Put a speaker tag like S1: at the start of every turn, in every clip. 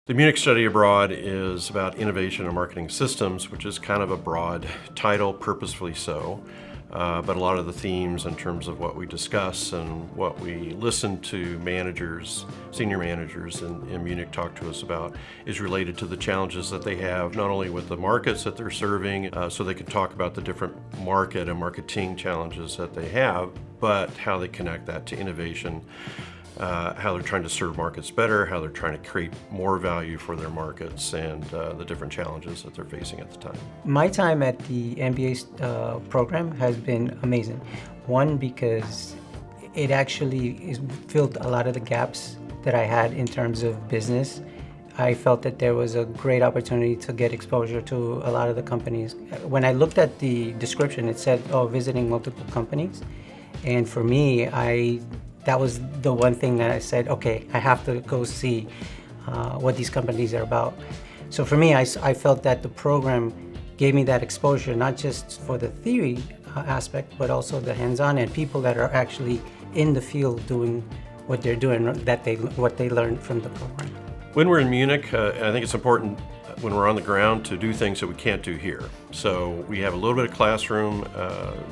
S1: The Munich Study Abroad is about innovation and marketing systems, which is kind of a broad title, purposefully so. But a lot of the themes in terms of what we discuss and what we listen to managers, senior managers in Munich talk to us about is related to the challenges that they have, not only with the markets that they're serving, so they can talk about the different market and marketing challenges that they have, but how they connect that to innovation. How they're trying to serve markets better, how they're trying to create more value for their markets, and the different challenges that they're facing at the time.
S2: My time at the MBA program has been amazing. One, because it actually filled a lot of the gaps that I had in terms of business. I felt that there was a great opportunity to get exposure to a lot of the companies. When I looked at the description, it said, visiting multiple companies. And for me, that was the one thing that I said, okay, I have to go see what these companies are about. So for me, I felt that the program gave me that exposure, not just for the theory aspect, but also the hands-on and people that are actually in the field doing what they're doing, what they learned from the program.
S1: When we're in Munich, I think it's important when we're on the ground to do things that we can't do here. So we have a little bit of classroom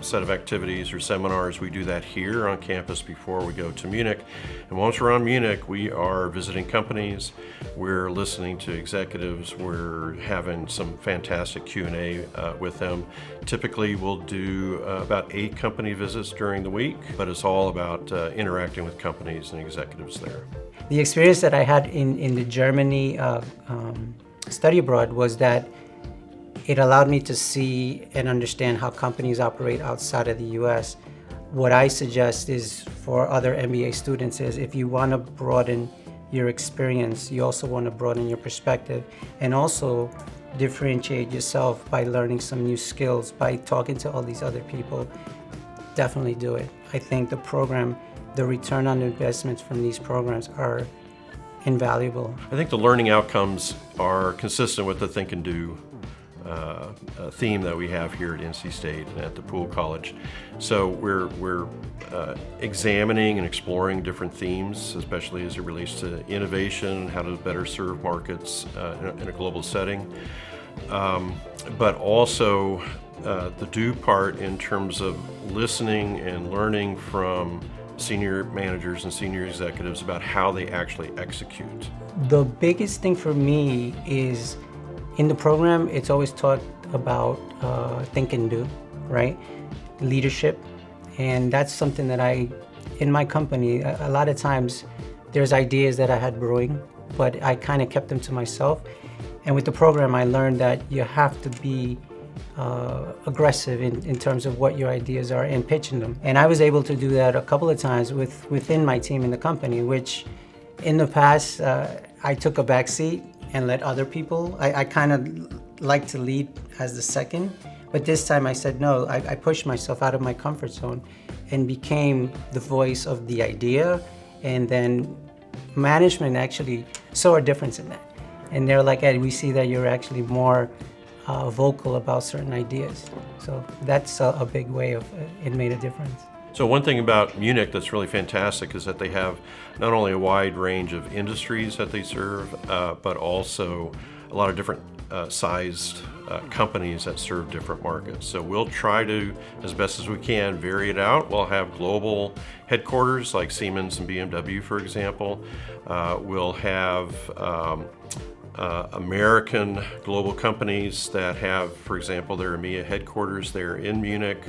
S1: set of activities or seminars. We do that here on campus before we go to Munich. And once we're on Munich, we are visiting companies, we're listening to executives, we're having some fantastic Q&A with them. Typically we'll do about 8 company visits during the week, but it's all about interacting with companies and executives there.
S2: The experience that I had in the Germany study abroad was that it allowed me to see and understand how companies operate outside of the US. What I suggest is for other MBA students is if you want to broaden your experience, you also want to broaden your perspective and also differentiate yourself by learning some new skills, by talking to all these other people, definitely do it. I think the return on investments from these programs are invaluable.
S1: I think the learning outcomes are consistent with the Think and Do theme that we have here at NC State and at the Poole College. So we're examining and exploring different themes, especially as it relates to innovation, how to better serve markets in a global setting, but also the do part in terms of listening and learning from senior managers and senior executives about how they actually execute.
S2: The biggest thing for me is in the program, it's always taught about think and do, right? Leadership. And that's something that in my company, a lot of times there's ideas that I had brewing, but I kind of kept them to myself. And with the program, I learned that you have to be aggressive in terms of what your ideas are and pitching them. And I was able to do that a couple of times within my team in the company, which in the past, I took a back seat and let other people. I kind of like to lead as the second, but this time I said no, I pushed myself out of my comfort zone and became the voice of the idea. And then management actually saw a difference in that. And they're like, Ed, we see that you're actually more vocal about certain ideas. So that's a big way of it made a difference.
S1: So one thing about Munich that's really fantastic is that they have not only a wide range of industries that they serve, but also a lot of different sized companies that serve different markets. So we'll try to, as best as we can, vary it out. We'll have global headquarters like Siemens and BMW, for example. We'll have American global companies that have, for example, their EMEA headquarters there in Munich,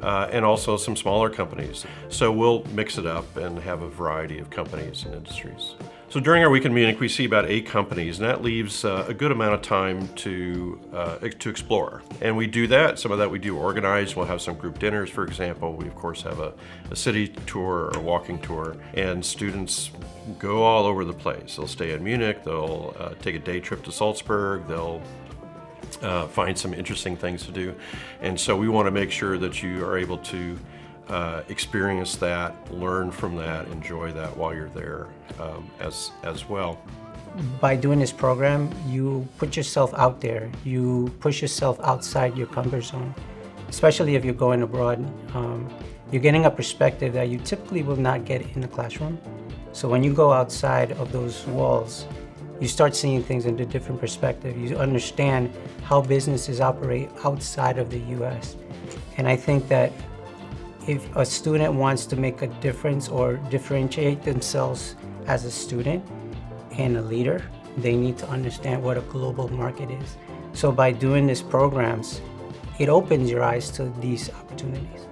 S1: and also some smaller companies. So we'll mix it up and have a variety of companies and industries. So during our week in Munich, we see about 8 companies, and that leaves a good amount of time to explore. And we do that. Some of that we do organized. We'll have some group dinners, for example. We, of course, have a city tour or a walking tour, and students go all over the place. They'll stay in Munich. They'll take a day trip to Salzburg. They'll find some interesting things to do. And so we want to make sure that you are able to experience that, learn from that, enjoy that while you're there as well.
S2: By doing this program, you put yourself out there. You push yourself outside your comfort zone, especially if you're going abroad. You're getting a perspective that you typically will not get in the classroom. So when you go outside of those walls, you start seeing things in a different perspective. You understand how businesses operate outside of the US. And I think that if a student wants to make a difference or differentiate themselves as a student and a leader, they need to understand what a global market is. So by doing these programs, it opens your eyes to these opportunities.